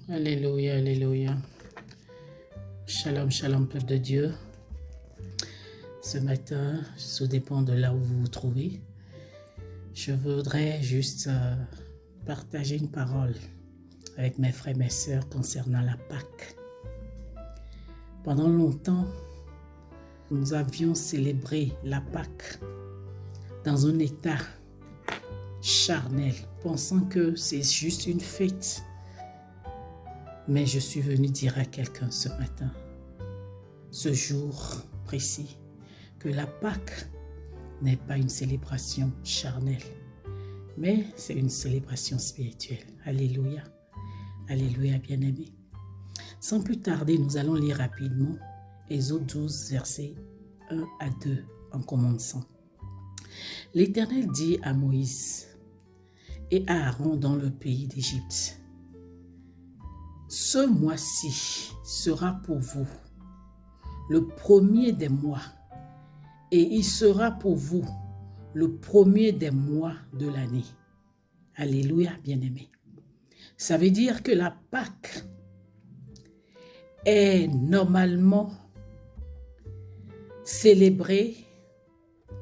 Alléluia, alléluia. Shalom, shalom, peuple de Dieu. Ce matin, ça dépend de là où vous vous trouvez. Je voudrais juste partager une parole avec mes frères et mes sœurs concernant la Pâque. Pendant longtemps, nous avions célébré la Pâque dans un état charnel, pensant que c'est juste une fête. Mais je suis venu dire à quelqu'un ce matin, ce jour précis, que la Pâque n'est pas une célébration charnelle, mais c'est une célébration spirituelle. Alléluia. Alléluia, bien-aimés. Sans plus tarder, nous allons lire rapidement Exode 12, versets 1 à 2 en commençant. L'Éternel dit à Moïse et à Aaron dans le pays d'Égypte, ce mois-ci sera pour vous le premier des mois, et il sera pour vous le premier des mois de l'année. Alléluia, bien-aimés. Ça veut dire que la Pâque est normalement célébrée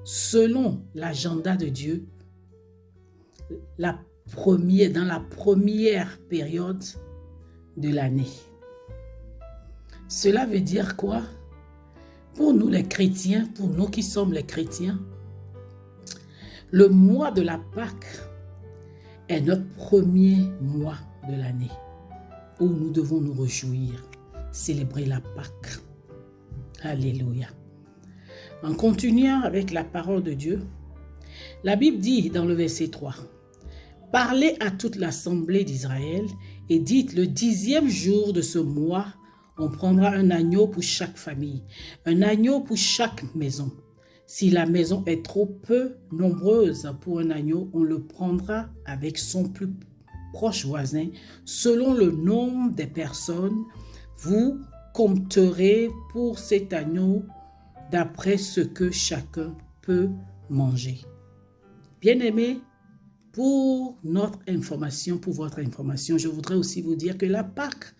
selon l'agenda de Dieu dans la première période de l'année. Cela veut dire quoi? Pour nous les chrétiens, pour nous qui sommes les chrétiens, le mois de la Pâque est notre premier mois de l'année où nous devons nous réjouir, célébrer la Pâque. Alléluia. En continuant avec la parole de Dieu, la Bible dit dans le verset 3, « Parlez à toute l'assemblée d'Israël et dites, le 10e jour de ce mois, on prendra un agneau pour chaque famille, un agneau pour chaque maison. Si la maison est trop peu nombreuse pour un agneau, on le prendra avec son plus proche voisin. Selon le nombre des personnes, vous compterez pour cet agneau d'après ce que chacun peut manger. » Bien-aimés, pour notre information, pour votre information, je voudrais aussi vous dire que la Pâque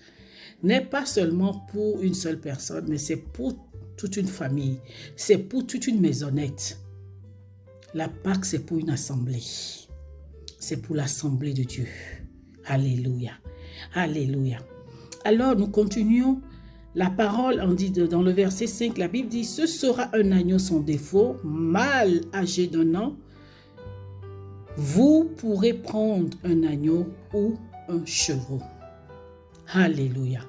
n'est pas seulement pour une seule personne, mais c'est pour toute une famille, c'est pour toute une maisonnette. La Pâque, c'est pour une assemblée. C'est pour l'assemblée de Dieu. Alléluia. Alléluia. Alors, nous continuons. La parole en dit dans le verset 5, la Bible dit, « Ce sera un agneau sans défaut, mâle âgé d'1 an. Vous pourrez prendre un agneau ou un chevreau. » Alléluia.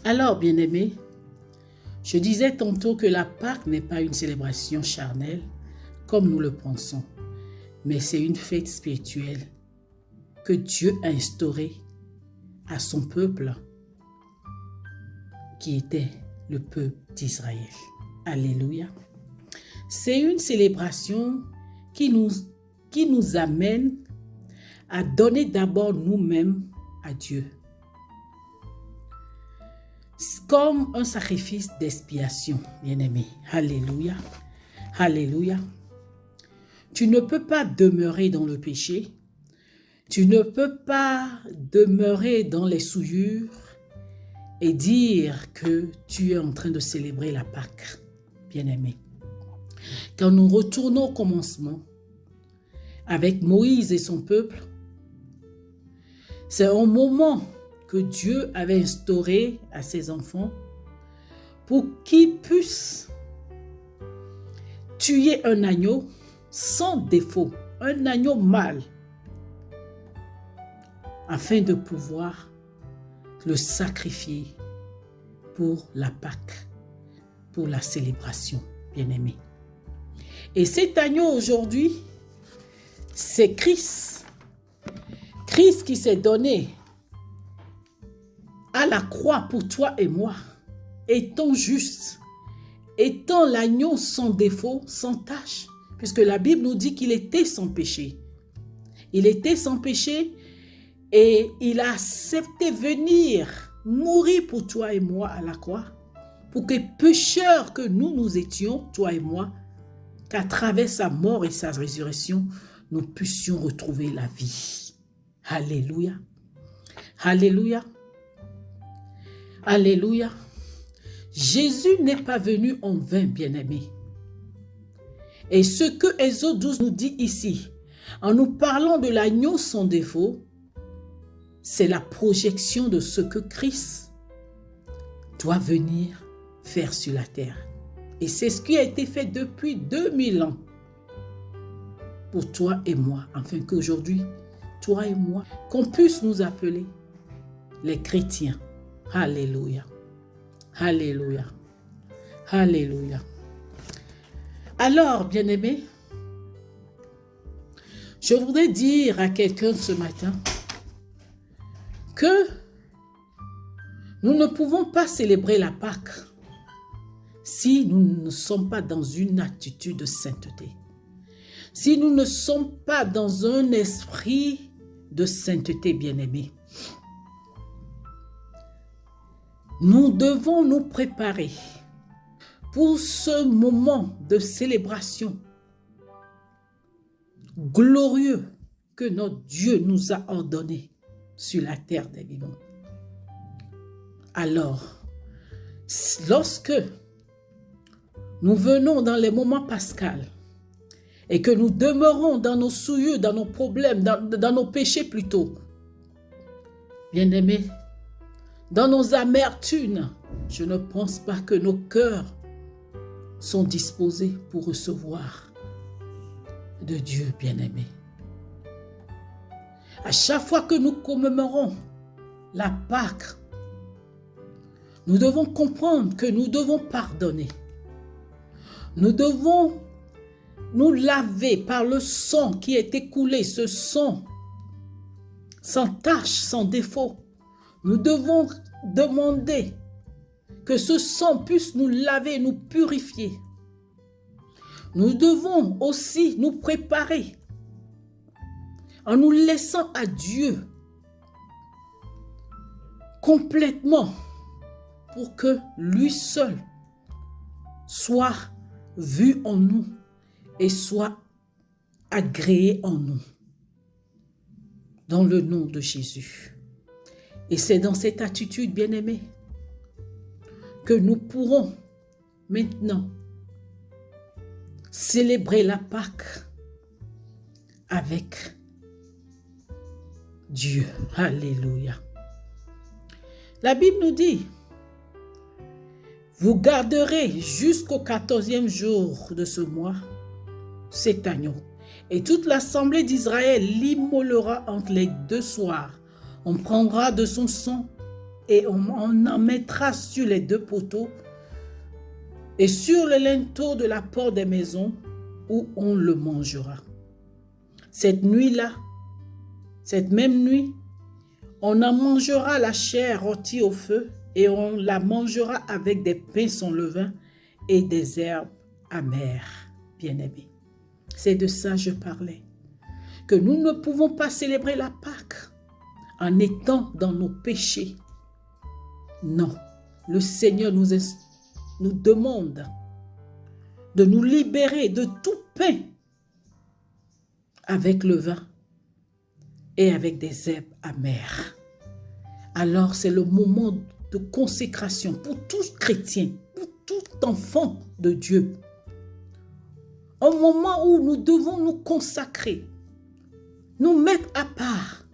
Alors, bien-aimés, je disais tantôt que la Pâque n'est pas une célébration charnelle, comme nous le pensons, mais c'est une fête spirituelle que Dieu a instaurée à son peuple, qui était le peuple d'Israël. Alléluia. C'est une célébration qui nous amène à donner d'abord nous-mêmes à Dieu, comme un sacrifice d'expiation, bien-aimé. Alléluia. Alléluia. Tu ne peux pas demeurer dans le péché. Tu ne peux pas demeurer dans les souillures et dire que tu es en train de célébrer la Pâque, bien-aimé. Quand nous retournons au commencement, avec Moïse et son peuple, c'est un moment que Dieu avait instauré à ses enfants pour qu'ils puissent tuer un agneau sans défaut, un agneau mâle, afin de pouvoir le sacrifier pour la Pâque, pour la célébration, bien-aimé. Et cet agneau aujourd'hui, c'est Christ. Christ qui s'est donné à la croix pour toi et moi, étant juste, étant l'agneau sans défaut, sans tache, puisque la Bible nous dit qu'il était sans péché. Il était sans péché et il a accepté venir mourir pour toi et moi à la croix, pour que pécheurs que nous étions, toi et moi, qu'à travers sa mort et sa résurrection, nous puissions retrouver la vie. Alléluia. Alléluia. Alléluia. Jésus n'est pas venu en vain, bien-aimés. Et ce que Exode 12 nous dit ici, en nous parlant de l'agneau sans défaut, c'est la projection de ce que Christ doit venir faire sur la terre. Et c'est ce qui a été fait depuis 2000 ans pour toi et moi, afin qu'aujourd'hui, toi et moi, qu'on puisse nous appeler les chrétiens. Alléluia. Alléluia. Alléluia. Alors, bien-aimés, je voudrais dire à quelqu'un ce matin que nous ne pouvons pas célébrer la Pâque si nous ne sommes pas dans une attitude de sainteté. Si nous ne sommes pas dans un esprit de sainteté, bien-aimés. Nous devons nous préparer pour ce moment de célébration glorieux que notre Dieu nous a ordonné sur la terre des vivants. Alors, lorsque nous venons dans les moments pascals et que nous demeurons dans nos souillures, dans nos problèmes, dans nos péchés plutôt, bien-aimés, dans nos amertumes, je ne pense pas que nos cœurs sont disposés pour recevoir de Dieu, bien-aimé. À chaque fois que nous commémorons la Pâque, nous devons comprendre que nous devons pardonner. Nous devons nous laver par le sang qui est écoulé, ce sang sans tache, sans défaut. Nous devons demander que ce sang puisse nous laver, nous purifier. Nous devons aussi nous préparer en nous laissant à Dieu complètement pour que lui seul soit vu en nous et soit agréé en nous. Dans le nom de Jésus. Et c'est dans cette attitude, bien-aimée, que nous pourrons maintenant célébrer la Pâque avec Dieu. Alléluia. La Bible nous dit, vous garderez jusqu'au 14e jour de ce mois cet agneau. Et toute l'assemblée d'Israël l'immolera entre les deux soirs. On prendra de son sang et on en mettra sur les deux poteaux et sur le linteau de la porte des maisons où on le mangera. Cette nuit-là, cette même nuit, on en mangera la chair rôtie au feu et on la mangera avec des pains sans levain et des herbes amères, bien-aimés. C'est de ça que je parlais. Que nous ne pouvons pas célébrer la Pâque en étant dans nos péchés. Non, le Seigneur nous demande de nous libérer de tout pain avec le vin et avec des herbes amères. Alors c'est le moment de consécration pour tout chrétien, pour tout enfant de Dieu. Un moment où nous devons nous consacrer, nous mettre à part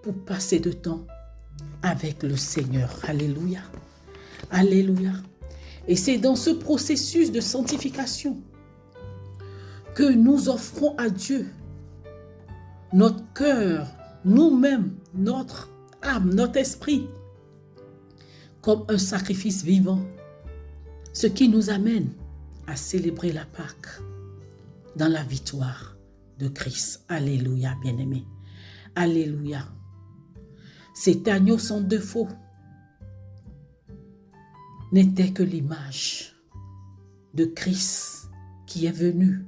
pour passer de temps avec le Seigneur. Alléluia. Alléluia. Et c'est dans ce processus de sanctification que nous offrons à Dieu notre cœur, nous-mêmes, notre âme, notre esprit, comme un sacrifice vivant. Ce qui nous amène à célébrer la Pâque dans la victoire de Christ. Alléluia, bien-aimés. Alléluia. Cet agneau sans défaut n'était que l'image de Christ qui est venu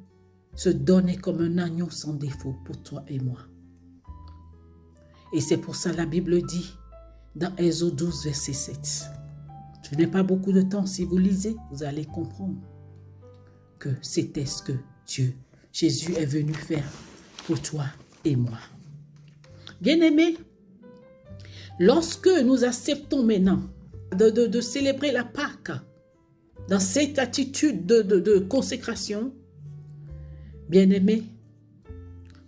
se donner comme un agneau sans défaut pour toi et moi. Et c'est pour ça la Bible dit dans Exode 12, verset 7. Je n'ai pas beaucoup de temps. Si vous lisez, vous allez comprendre que c'était ce que Jésus est venu faire pour toi et moi. Bien-aimés, Lorsque nous acceptons maintenant de célébrer la Pâque dans cette attitude de consécration, bien-aimés,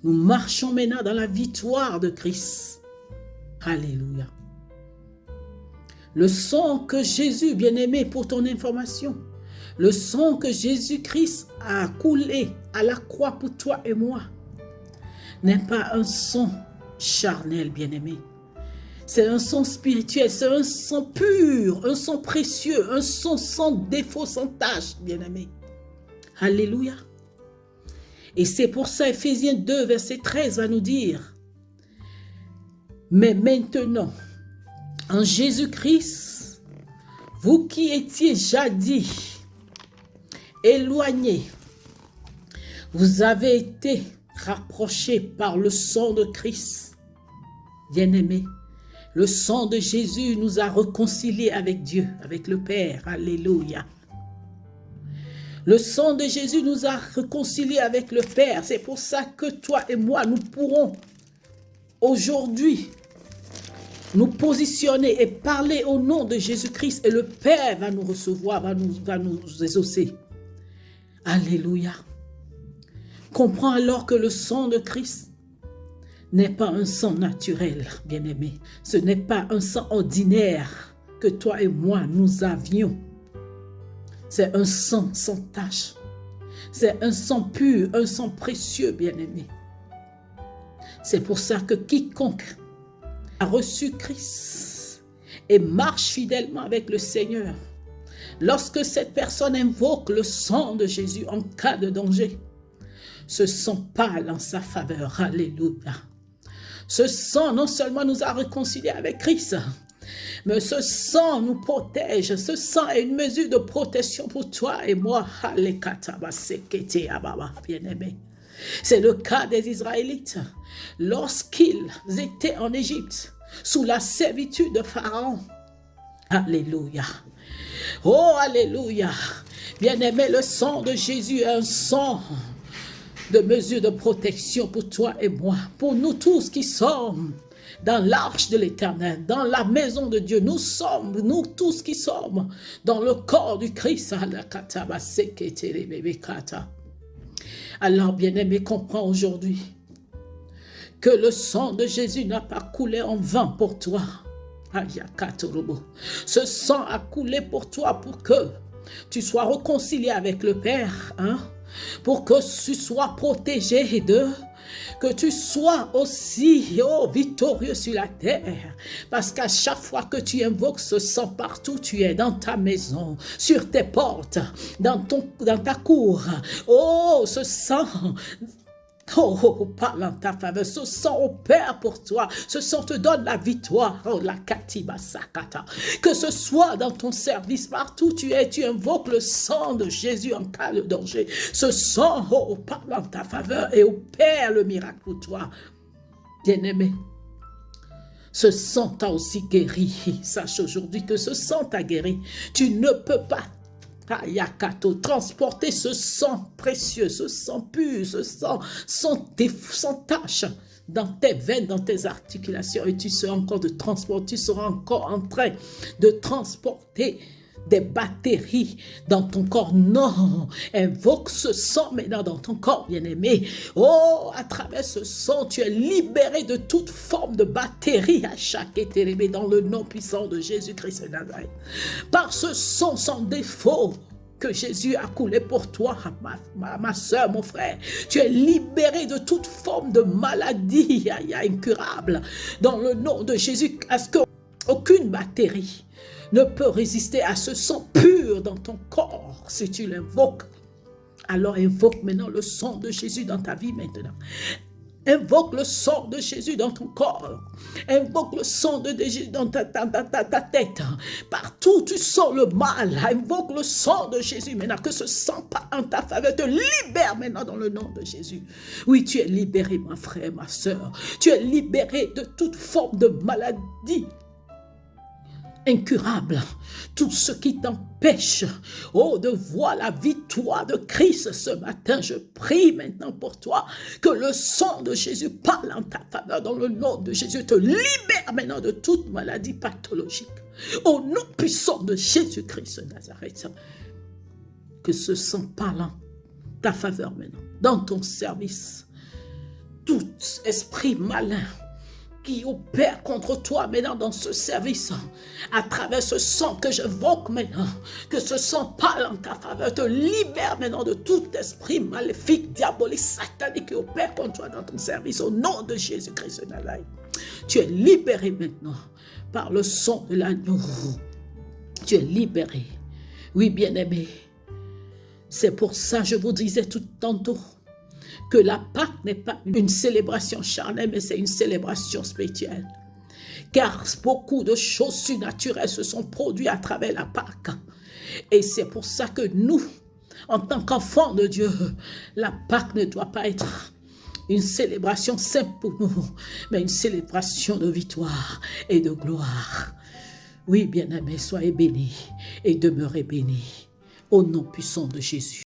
nous marchons maintenant dans la victoire de Christ. Alléluia. Le sang que Jésus, bien-aimé, pour ton information, le sang que Jésus-Christ a coulé à la croix pour toi et moi, n'est pas un sang charnel, bien-aimé. C'est un sang spirituel, c'est un sang pur, un sang précieux, un sang sans défaut, sans tache, bien-aimé. Alléluia. Et c'est pour ça, Ephésiens 2, verset 13 va nous dire, mais maintenant, en Jésus-Christ, vous qui étiez jadis éloignés, vous avez été rapprochés par le sang de Christ. Bien-aimés, le sang de Jésus nous a réconciliés avec Dieu, avec le Père. Alléluia. Le sang de Jésus nous a réconciliés avec le Père. C'est pour ça que toi et moi, nous pourrons aujourd'hui nous positionner et parler au nom de Jésus-Christ, et le Père va nous recevoir, va nous exaucer. Alléluia. Comprends alors que le sang de Christ n'est pas un sang naturel, bien-aimé. Ce n'est pas un sang ordinaire que toi et moi nous avions. C'est un sang sans tache. C'est un sang pur, un sang précieux, bien-aimé. C'est pour ça que quiconque a reçu Christ et marche fidèlement avec le Seigneur, lorsque cette personne invoque le sang de Jésus en cas de danger, ce sang parle en sa faveur. Alléluia. Ce sang non seulement nous a réconciliés avec Christ, mais ce sang nous protège. Ce sang est une mesure de protection pour toi et moi. Bien-aimé. C'est le cas des Israélites. Lorsqu'ils étaient en Égypte, sous la servitude de Pharaon. Alléluia. Oh, alléluia. Bien-aimé, le sang de Jésus est un sang de mesure de protection pour toi et moi, pour nous tous qui sommes dans l'arche de l'Éternel, dans la maison de Dieu. Nous tous qui sommes dans le corps du Christ. Alors, bien-aimé, comprends aujourd'hui que le sang de Jésus n'a pas coulé en vain pour toi. Ce sang a coulé pour toi pour que tu sois réconcilié avec le Père, pour que tu sois protégé d'eux, que tu sois aussi victorieux sur la terre. Parce qu'à chaque fois que tu invoques ce sang partout, tu es dans ta maison, sur tes portes, dans ta cour. Oh, ce sang... parle en ta faveur. Ce sang opère pour toi. Ce sang te donne la victoire. Oh, la katiba sakata. Que ce soit dans ton service, partout tu es, tu invoques le sang de Jésus en cas de danger. Ce sang parle en ta faveur et opère le miracle pour toi. Bien-aimé, ce sang t'a aussi guéri. Sache aujourd'hui que ce sang t'a guéri. Tu ne peux pas transporter ce sang précieux, ce sang pur, ce sang sans tache dans tes veines, dans tes articulations, et tu seras encore en train de transporter des bactéries dans ton corps. Non, invoque ce sang maintenant dans ton corps, bien-aimé. Oh, à travers ce sang, tu es libéré de toute forme de bactéries à chaque éternité dans le nom puissant de Jésus-Christ de Nazareth. Par ce sang sans défaut que Jésus a coulé pour toi, ma soeur, mon frère, tu es libéré de toute forme de maladie incurable dans le nom de Jésus, parce qu'aucune bactérie ne peut résister à ce sang pur dans ton corps si tu l'invoques. Alors invoque maintenant le sang de Jésus dans ta vie maintenant. Invoque le sang de Jésus dans ton corps. Invoque le sang de Jésus dans ta tête. Partout où tu sens le mal, invoque le sang de Jésus maintenant. Que ce sang pas en ta faveur te libère maintenant dans le nom de Jésus. Oui, tu es libéré, ma frère, ma soeur. Tu es libéré de toute forme de maladie. incurable, tout ce qui t'empêche, oh, de voir la victoire de Christ ce matin, je prie maintenant pour toi, que le sang de Jésus parle en ta faveur, dans le nom de Jésus, te libère maintenant de toute maladie pathologique, au nom puissant de Jésus-Christ de Nazareth, que ce sang parle en ta faveur maintenant, dans ton service, tout esprit malin, qui opère contre toi maintenant dans ce service, à travers ce sang que j'évoque maintenant, que ce sang parle en ta faveur, te libère maintenant de tout esprit maléfique, diabolique, satanique qui opère contre toi dans ton service, au nom de Jésus-Christ de Nazareth. Tu es libéré maintenant par le sang de l'agneau. Tu es libéré. Oui, bien-aimé. C'est pour ça que je vous disais tout tantôt que la Pâque n'est pas une célébration charnelle, mais c'est une célébration spirituelle. Car beaucoup de choses surnaturelles se sont produites à travers la Pâque. Et c'est pour ça que nous, en tant qu'enfants de Dieu, la Pâque ne doit pas être une célébration simple pour nous, mais une célébration de victoire et de gloire. Oui, bien-aimés, soyez bénis et demeurez bénis. Au nom puissant de Jésus.